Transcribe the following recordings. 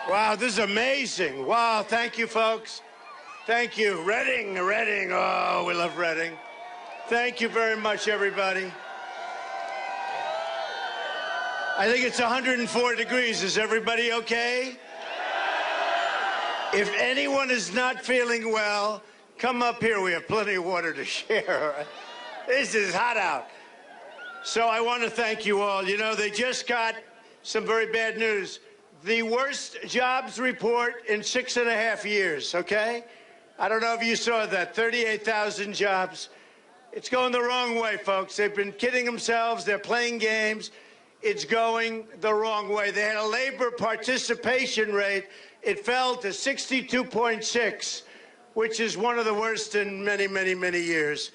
Wow, this is amazing. Wow, thank you, folks. Thank you. Reading. Oh, we love Reading. Thank you very much, everybody. I think it's 104 degrees. Is everybody okay? If anyone is not feeling well, come up here. We have plenty of water to share. This is hot out. So I want to thank you all. You know, they just got some very bad news. The worst jobs report in 6.5 years, okay? I don't know if you saw that. 38,000 jobs. It's going the wrong way, folks. They've been kidding themselves. They're playing games. It's going the wrong way. They had a labor participation rate. It fell to 62.6, which is one of the worst in many, many, many years.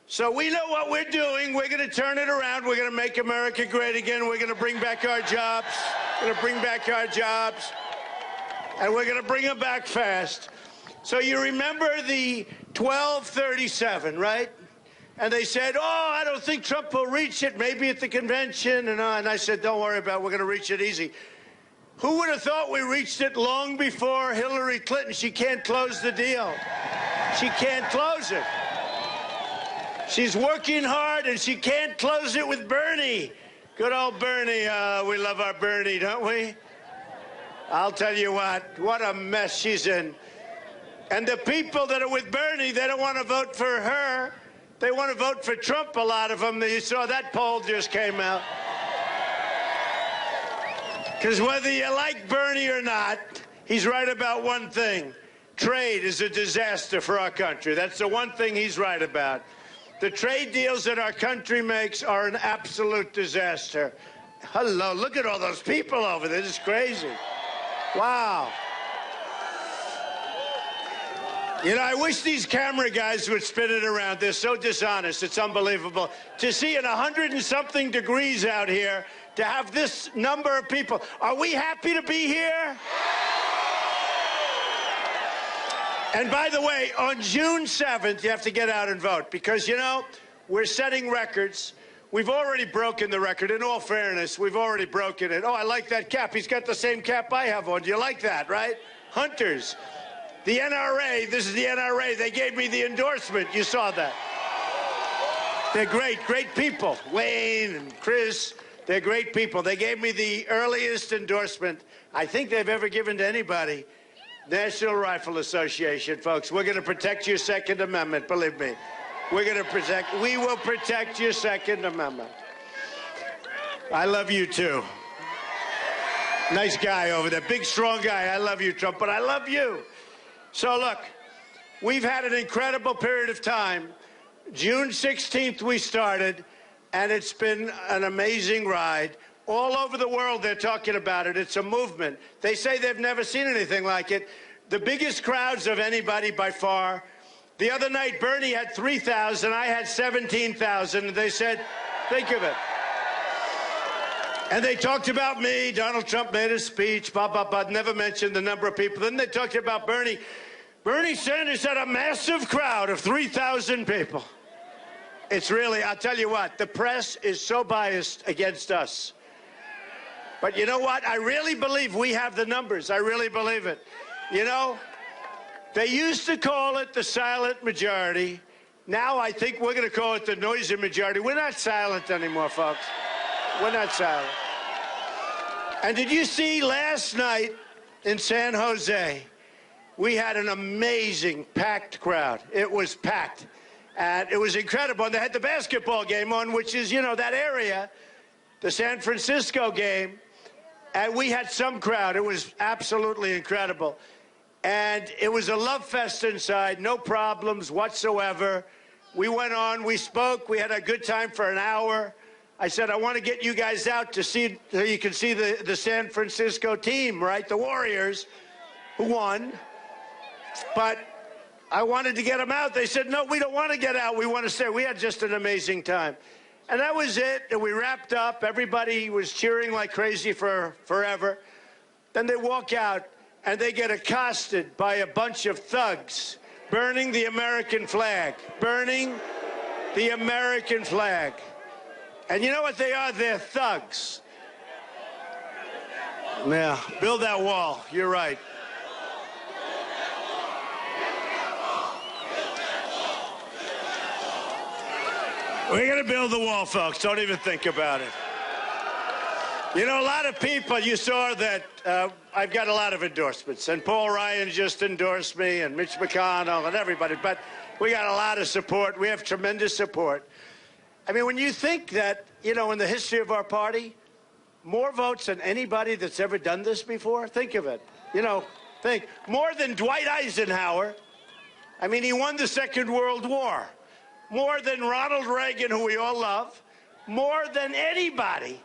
So we know what we're doing. We're going to turn it around. We're going to make America great again. We're going to bring back our jobs. We're going to bring back our jobs. And we're going to bring them back fast. So you remember the 1237, right? And they said, oh, I don't think Trump will reach it, maybe at the convention. And I said, don't worry about it. We're going to reach it easy. Who would have thought we reached it long before Hillary Clinton? She can't close the deal. She can't close it. She's working hard, and she can't close it with Bernie. Good old Bernie. We love our Bernie, don't we? I'll tell you what a mess she's in. And the people that are with Bernie, they don't want to vote for her. They want to vote for Trump, a lot of them. You saw that poll just came out. Because whether you like Bernie or not, he's right about one thing. Trade is a disaster for our country. That's the one thing he's right about. The trade deals that our country makes are an absolute disaster. Hello, look at all those people over there. This is crazy. Wow. You know, I wish these camera guys would spin it around. They're so dishonest. It's unbelievable. To see in 100-and-something degrees out here, to have this number of people. Are we happy to be here? And by the way, on June 7th, you have to get out and vote because, you know, we're setting records. We've already broken the record. In all fairness, we've already broken it. Oh, I like that cap. He's got the same cap I have on. Do you like that, right? Hunters. The NRA, this is the NRA. They gave me the endorsement. You saw that. They're great people. Wayne and Chris, they're great people. They gave me the earliest endorsement I think they've ever given to anybody. National Rifle Association, folks. We're going to protect your Second Amendment, believe me. We will protect your Second Amendment. I love you, too. Nice guy over there, big, strong guy. I love you, Trump, but I love you. So, look, we've had an incredible period of time. June 16th, we started, and it's been an amazing ride. All over the world, they're talking about it. It's a movement. They say they've never seen anything like it. The biggest crowds of anybody by far. The other night, Bernie had 3,000. I had 17,000. They said, think of it. And they talked about me. Donald Trump made a speech, never mentioned the number of people. Then they talked about Bernie. Bernie Sanders had a massive crowd of 3,000 people. It's really, I'll tell you what, the press is so biased against us. But you know what? I really believe we have the numbers. I really believe it. You know, they used to call it the silent majority. Now I think we're going to call it the noisy majority. We're not silent anymore, folks. We're not silent. And did you see last night in San Jose, we had an amazing packed crowd. It was packed. And it was incredible. And they had the basketball game on, which is, you know, that area, the San Francisco game. And we had some crowd. It was absolutely incredible. And it was a love fest inside, no problems whatsoever. We went on, we spoke, we had a good time for an hour. I said, I want to get you guys out to see, so you can see the San Francisco team, right? The Warriors, who won. But I wanted to get them out. They said, no, we don't want to get out. We want to stay. We had just an amazing time. And that was it. And we wrapped up. Everybody was cheering like crazy for forever. Then they walk out, and they get accosted by a bunch of thugs burning the American flag. Burning the American flag. And you know what they are? They're thugs. Yeah, build that wall. You're right. We're going to build the wall, folks. Don't even think about it. You know, a lot of people, you saw that I've got a lot of endorsements, and Paul Ryan just endorsed me, and Mitch McConnell, and everybody, but we got a lot of support. We have tremendous support. I mean, when you think that, you know, in the history of our party, more votes than anybody that's ever done this before, think of it. You know, think. More than Dwight Eisenhower. I mean, he won the Second World War. More than Ronald Reagan, who we all love. More than anybody.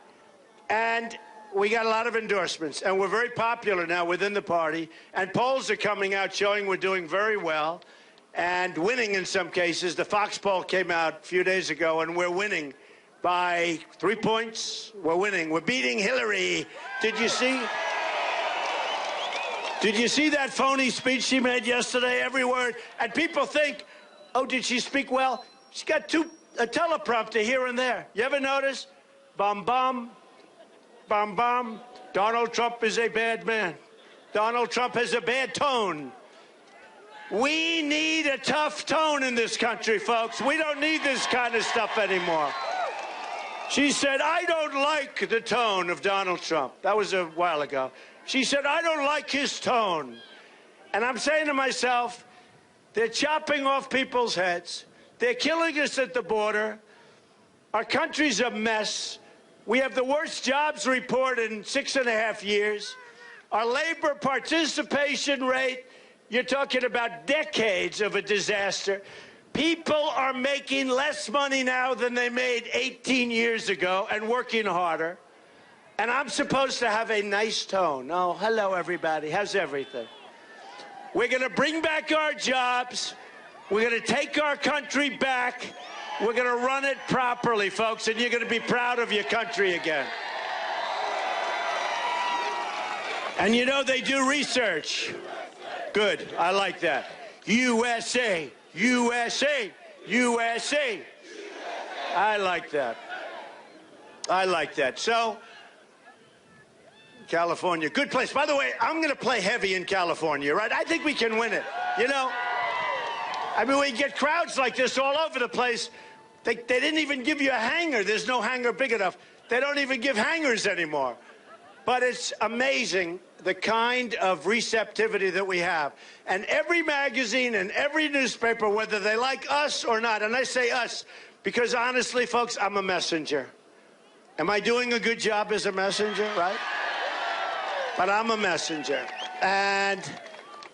And we got a lot of endorsements, and we're very popular now within the party, and polls are coming out showing we're doing very well and winning in some cases. The Fox poll came out a few days ago, and we're winning by 3 points. We're winning. We're beating Hillary. Did you see? Did you see that phony speech she made yesterday? Every word. And people think, oh, did she speak well? She's got a teleprompter here and there. You ever notice? Bum, bum. Bum, bum. Donald Trump is a bad man. Donald Trump has a bad tone. We need a tough tone in this country, folks. We don't need this kind of stuff anymore. She said, I don't like the tone of Donald Trump. That was a while ago. She said, I don't like his tone. And I'm saying to myself, they're chopping off people's heads. They're killing us at the border. Our country's a mess. We have the worst jobs report in 6.5 years. Our labor participation rate, you're talking about decades of a disaster. People are making less money now than they made 18 years ago and working harder. And I'm supposed to have a nice tone. Oh, hello, everybody. How's everything? We're going to bring back our jobs. We're going to take our country back. We're going to run it properly, folks, and you're going to be proud of your country again. And you know they do research. Good. I like that. USA, USA, USA. I like that. I like that. So, California, good place. By the way, I'm going to play heavy in California, right? I think we can win it. You know? I mean, we get crowds like this all over the place. They didn't even give you a hangar. There's no hangar big enough. They don't even give hangars anymore. But it's amazing the kind of receptivity that we have. And every magazine and every newspaper, whether they like us or not, and I say us because honestly, folks, I'm a messenger. Am I doing a good job as a messenger, right? But I'm a messenger. And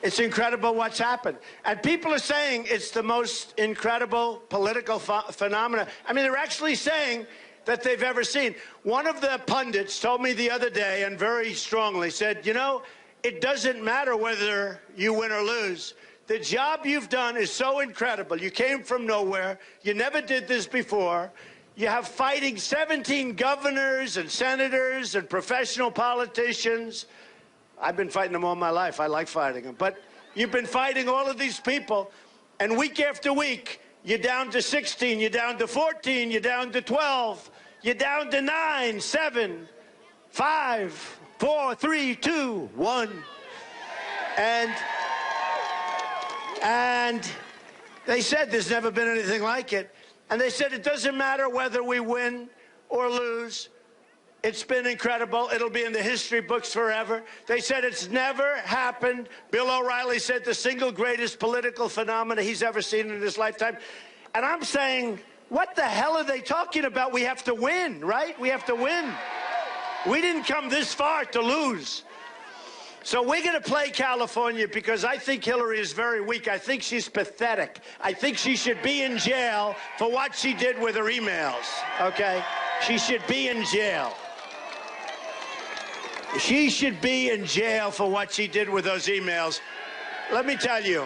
it's incredible what's happened. And people are saying it's the most incredible political phenomenon. I mean, they're actually saying that they've ever seen. One of the pundits told me the other day, and very strongly said, you know, it doesn't matter whether you win or lose. The job you've done is so incredible. You came from nowhere. You never did this before. You have fighting 17 governors and senators and professional politicians. I've been fighting them all my life. I like fighting them. But you've been fighting all of these people, and week after week, you're down to 16, you're down to 14, you're down to 12, you're down to 9, 7, 5, 4, 3, 2, 1. And they said there's never been anything like it. And they said it doesn't matter whether we win or lose. It's been incredible. It'll be in the history books forever. They said it's never happened. Bill O'Reilly said the single greatest political phenomena he's ever seen in his lifetime. And I'm saying, what the hell are they talking about? We have to win, right? We have to win. We didn't come this far to lose. So we're going to play California because I think Hillary is very weak. I think she's pathetic. I think she should be in jail for what she did with her emails, okay? She should be in jail. She should be in jail for what she did with those emails. Let me tell you,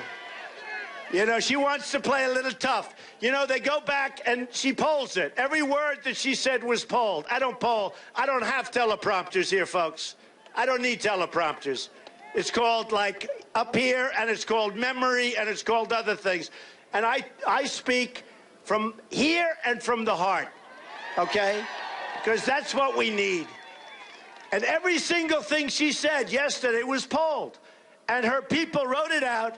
you know, she wants to play a little tough. You know, they go back and she polls it. Every word that she said was polled. I don't poll. I don't have teleprompters here, folks. I don't need teleprompters. It's called, like, up here, and it's called memory, and it's called other things. And I speak from here and from the heart, okay? Because that's what we need. And every single thing she said yesterday was polled. And her people wrote it out,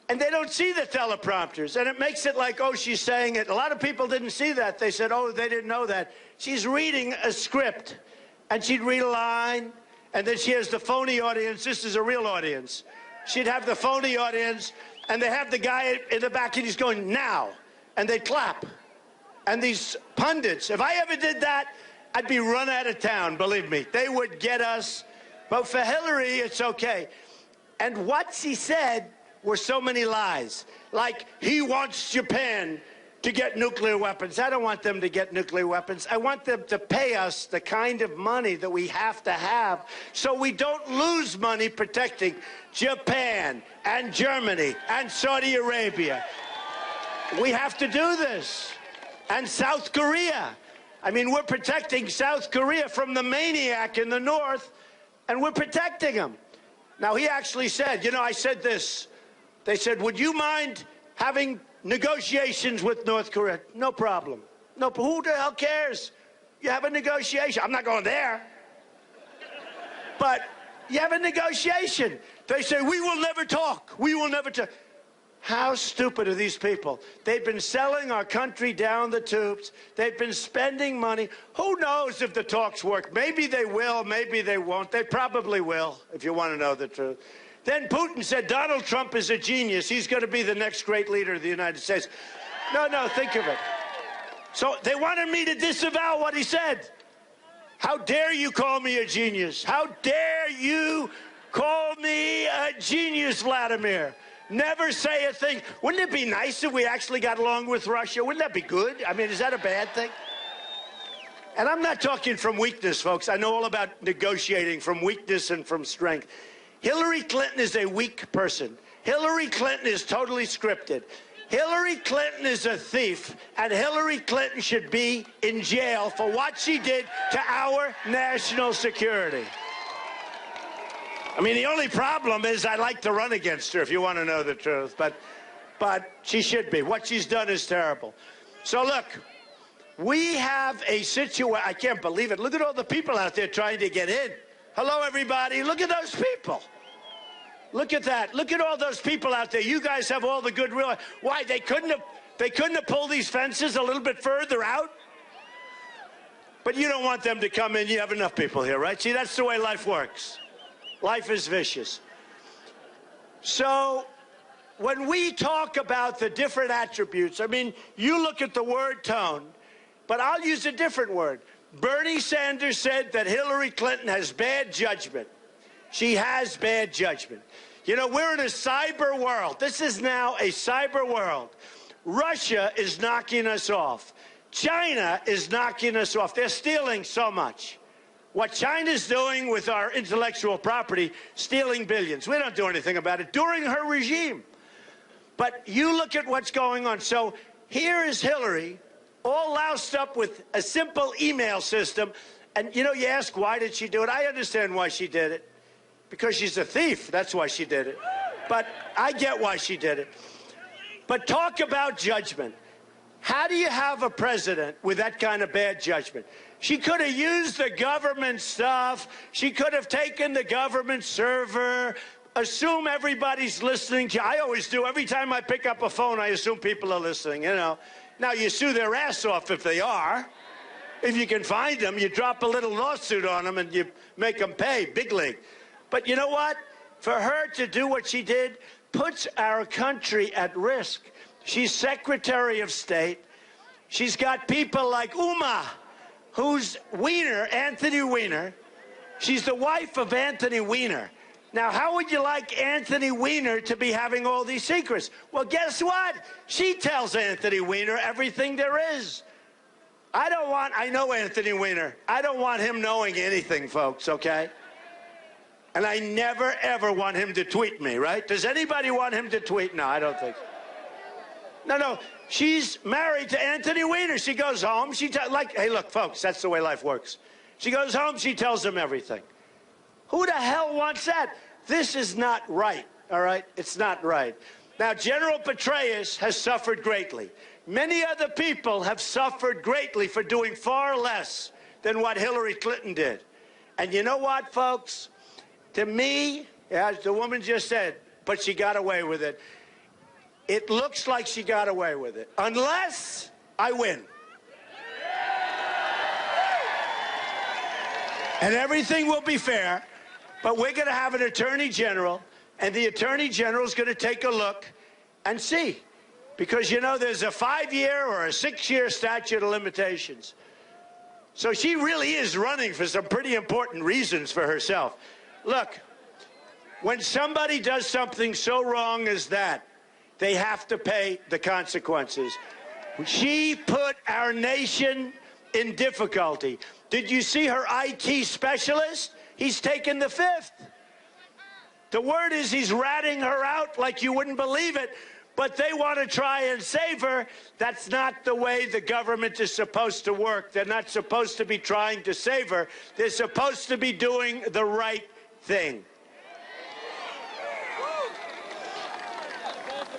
and they don't see the teleprompters. And it makes it like, oh, she's saying it. A lot of people didn't see that. They said, oh, they didn't know that. She's reading a script, and she'd read a line, and then she has the phony audience. This is a real audience. She'd have the phony audience, and they have the guy in the back, and he's going, now. And they clap. And these pundits, if I ever did that, I'd be run out of town, believe me. They would get us. But for Hillary, it's okay. And what she said were so many lies. Like, he wants Japan to get nuclear weapons. I don't want them to get nuclear weapons. I want them to pay us the kind of money that we have to have so we don't lose money protecting Japan and Germany and Saudi Arabia. We have to do this. And South Korea. I mean, we're protecting South Korea from the maniac in the north, and we're protecting him. Now, he actually said, you know, I said this. They said, would you mind having negotiations with North Korea? No problem. No, who the hell cares? You have a negotiation. I'm not going there. But you have a negotiation. They say, we will never talk. We will never talk. How stupid are these people? They've been selling our country down the tubes. They've been spending money. Who knows if the talks work? Maybe they will, maybe they won't. They probably will, if you want to know the truth. Then Putin said Donald Trump is a genius. He's going to be the next great leader of the United States. No, think of it. So they wanted me to disavow what he said. How dare you call me a genius? How dare you call me a genius, Vladimir? Never say a thing. Wouldn't it be nice if we actually got along with Russia? Wouldn't that be good? I mean, is that a bad thing? And I'm not talking from weakness, folks. I know all about negotiating from weakness and from strength. Hillary Clinton is a weak person. Hillary Clinton is totally scripted. Hillary Clinton is a thief, and Hillary Clinton should be in jail for what she did to our national security. I mean, the only problem is I like to run against her, if you want to know the truth. But she should be. What she's done is terrible. So, look, we have a situation. I can't believe it. Look at all the people out there trying to get in. Hello, everybody. Look at those people. Look at that. Look at all those people out there. You guys have all the goodwill. Why? They couldn't have pulled these fences a little bit further out? But you don't want them to come in. You have enough people here, right? See, that's the way life works. Life is vicious. So when we talk about the different attributes, I mean, you look at the word tone, but I'll use a different word. Bernie Sanders said that Hillary Clinton has bad judgment. She has bad judgment. You know, we're in a cyber world. This is now a cyber world. Russia is knocking us off. China is knocking us off. They're stealing so much. What China's doing with our intellectual property, stealing billions. We don't do anything about it during her regime. But you look at what's going on. So here is Hillary, all loused up with a simple email system. And, you know, you ask, why did she do it? I understand why she did it. Because she's a thief. That's why she did it. But I get why she did it. But talk about judgment. How do you have a president with that kind of bad judgment? She could have used the government stuff. She could have taken the government server. Assume everybody's listening to you. I always do. Every time I pick up a phone, I assume people are listening, you know. Now, you sue their ass off if they are. If you can find them, you drop a little lawsuit on them and you make them pay, big league. But you know what? For her to do what she did puts our country at risk. She's Secretary of State. She's got people like Uma, who's Weiner, Anthony Weiner. She's the wife of Anthony Weiner. Now, how would you like Anthony Weiner to be having all these secrets? Well, guess what? She tells Anthony Weiner everything there is. I know Anthony Weiner. I don't want him knowing anything, folks, okay? And I never, ever want him to tweet me, right? Does anybody want him to tweet? No, I don't think so. No. She's married to Anthony Weiner. She goes home. Hey, look, folks, that's the way life works. She goes home. She tells him everything. Who the hell wants that? This is not right, all right? It's not right. Now, General Petraeus has suffered greatly. Many other people have suffered greatly for doing far less than what Hillary Clinton did. And you know what, folks? To me, as the woman just said, but she got away with it. It looks like she got away with it. Unless I win. And everything will be fair, but we're going to have an attorney general, and the attorney general is going to take a look and see. Because, you know, there's a 5-year or a 6-year statute of limitations. So she really is running for some pretty important reasons for herself. Look, when somebody does something so wrong as that, they have to pay the consequences. She put our nation in difficulty. Did you see her IT specialist? He's taken the fifth. The word is he's ratting her out like you wouldn't believe it, but they want to try and save her. That's not the way the government is supposed to work. They're not supposed to be trying to save her. They're supposed to be doing the right thing.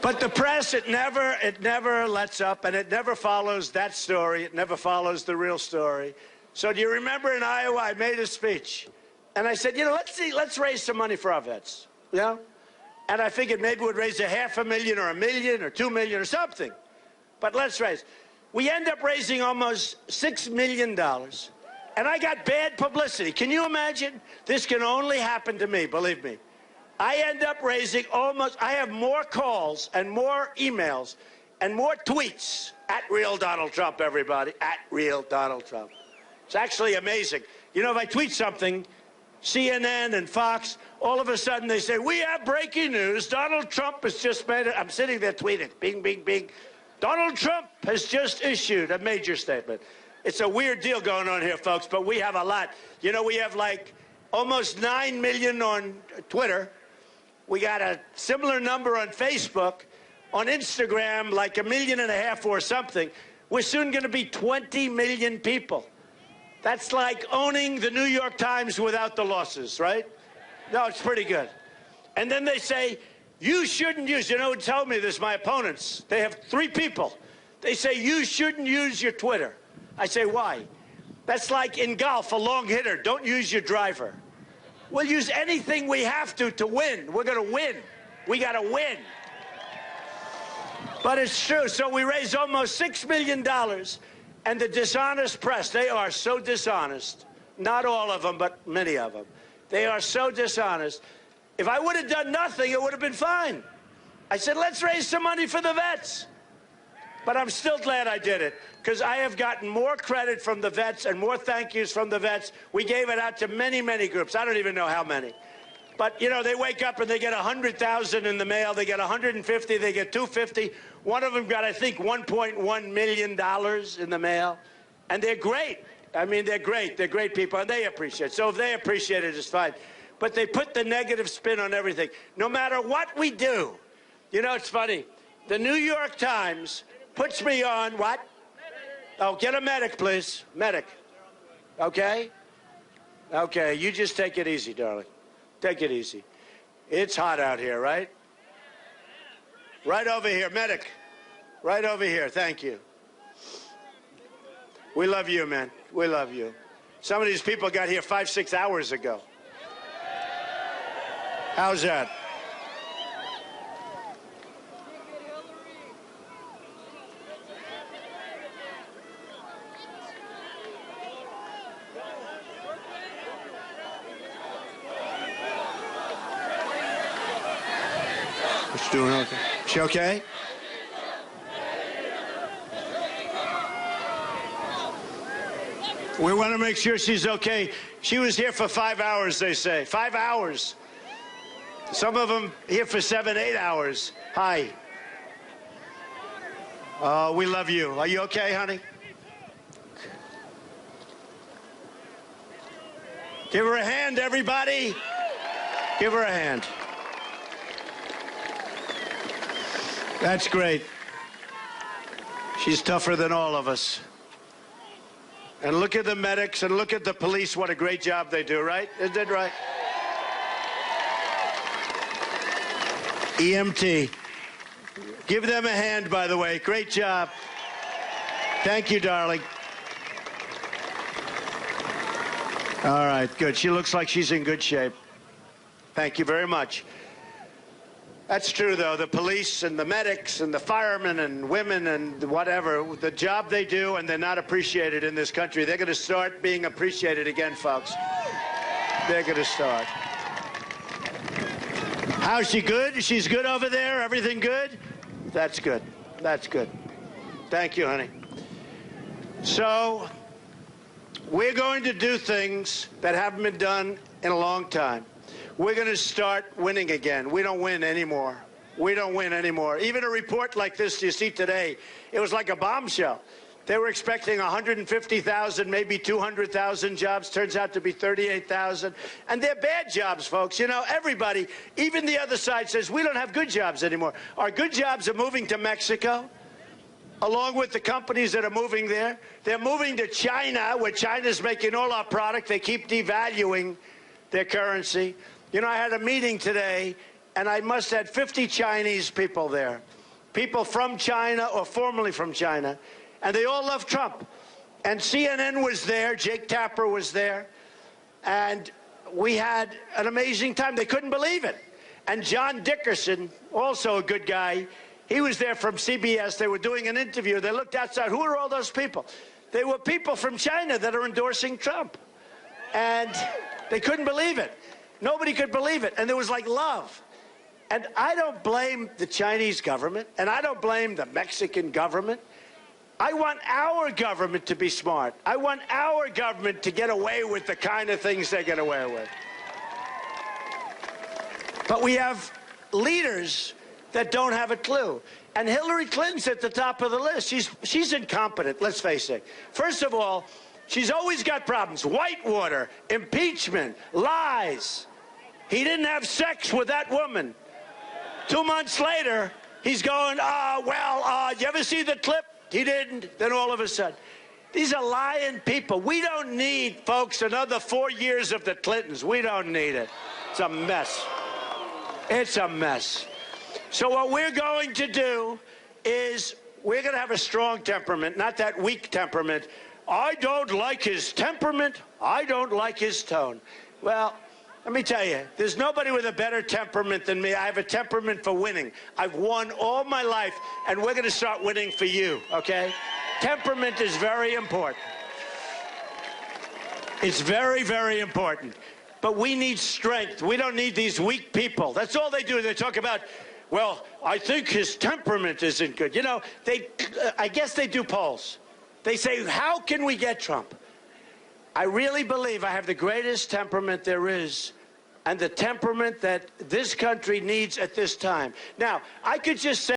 But the press, it never lets up, and it never follows that story. It never follows the real story. So do you remember in Iowa, I made a speech, and I said, you know, let's raise some money for our vets, you know? And I figured maybe we'd raise $500,000 or $1 million or $2 million or something. But let's raise. We end up raising almost $6 million, and I got bad publicity. Can you imagine? This can only happen to me, believe me. I end up raising I have more calls and more emails and more tweets at Real Donald Trump, everybody, at Real Donald Trump. It's actually amazing. You know, if I tweet something, CNN and Fox, all of a sudden they say, we have breaking news. Donald Trump has just made it. I'm sitting there tweeting, bing, bing, bing. Donald Trump has just issued a major statement. It's a weird deal going on here, folks, but we have a lot. You know, we have like almost 9 million on Twitter. We got a similar number on Facebook. On Instagram, like 1.5 million or something. We're soon going to be 20 million people. That's like owning the New York Times without the losses, right? No, it's pretty good. And then they say, you shouldn't use, you know who told me this, my opponents. They have 3 people. They say, you shouldn't use your Twitter. I say, why? That's like in golf, a long hitter. Don't use your driver. We'll use anything we have to win. We're going to win. We got to win. But it's true. So we raised almost $6 million. And the dishonest press, they are so dishonest. Not all of them, but many of them. They are so dishonest. If I would have done nothing, it would have been fine. I said, let's raise some money for the vets. But I'm still glad I did it, because I have gotten more credit from the vets and more thank yous from the vets. We gave it out to many, many groups. I don't even know how many. But, you know, they wake up and they get 100,000 in the mail. They get 150. They get 250. One of them got, I think, $1.1 million in the mail. And they're great. I mean, they're great. They're great people, and they appreciate it. So if they appreciate it, it's fine. But they put the negative spin on everything. No matter what we do, you know, it's funny. The New York Times puts me on what? Oh, get a medic, please. Medic. Okay? Okay, you just take it easy, darling. Take it easy. It's hot out here, right? Right over here, medic. Right over here. Thank you. We love you, man. We love you. Some of these people got here 5-6 hours ago. How's that? She's doing okay. She okay? We want to make sure she's okay. She was here for 5 hours, they say. 5 hours. Some of them here for 7, 8 hours. Hi. We love you. Are you okay, honey? Give her a hand, everybody. Give her a hand. That's great. She's tougher than all of us. And look at the medics and look at the police. What a great job they do, right? Isn't that right? EMT. Give them a hand, by the way. Great job. Thank you, darling. All right, good. She looks like she's in good shape. Thank you very much. That's true, though. The police and the medics and the firemen and women and whatever, the job they do, and they're not appreciated in this country. They're going to start being appreciated again, folks. They're going to start. How's she good? She's good over there? Everything good? That's good. That's good. Thank you, honey. So we're going to do things that haven't been done in a long time. We're going to start winning again. We don't win anymore. We don't win anymore. Even a report like this you see today, it was like a bombshell. They were expecting 150,000, maybe 200,000 jobs. Turns out to be 38,000. And they're bad jobs, folks. You know, everybody, even the other side says, we don't have good jobs anymore. Our good jobs are moving to Mexico, along with the companies that are moving there. They're moving to China, where China's making all our product. They keep devaluing their currency. You know, I had a meeting today, and I must have had 50 Chinese people there, people from China or formerly from China, and they all love Trump. And CNN was there, Jake Tapper was there, and we had an amazing time. They couldn't believe it. And John Dickerson, also a good guy, he was there from CBS. They were doing an interview. They looked outside. Who are all those people? They were people from China that are endorsing Trump. And they couldn't believe it. Nobody could believe it. And there was like love. And I don't blame the Chinese government, and I don't blame the Mexican government. I want our government to be smart. I want our government to get away with the kind of things they get away with. But we have leaders that don't have a clue. And Hillary Clinton's at the top of the list. She's incompetent, let's face it. First of all, she's always got problems. Whitewater, impeachment, lies. He didn't have sex with that woman. 2 months later, he's going, you ever see the clip? He didn't. Then all of a sudden. These are lying people. We don't need, folks, another 4 years of the Clintons. We don't need it. It's a mess. It's a mess. So what we're going to do is we're going to have a strong temperament, not that weak temperament. I don't like his temperament. I don't like his tone. Well, let me tell you, there's nobody with a better temperament than me. I have a temperament for winning. I've won all my life, and we're going to start winning for you, okay? Temperament is very important. It's very, very important. But we need strength. We don't need these weak people. That's all they do. They talk about, well, I think his temperament isn't good. You know, I guess they do polls. They say, how can we get Trump? I really believe I have the greatest temperament there is, and the temperament that this country needs at this time. Now, I could just say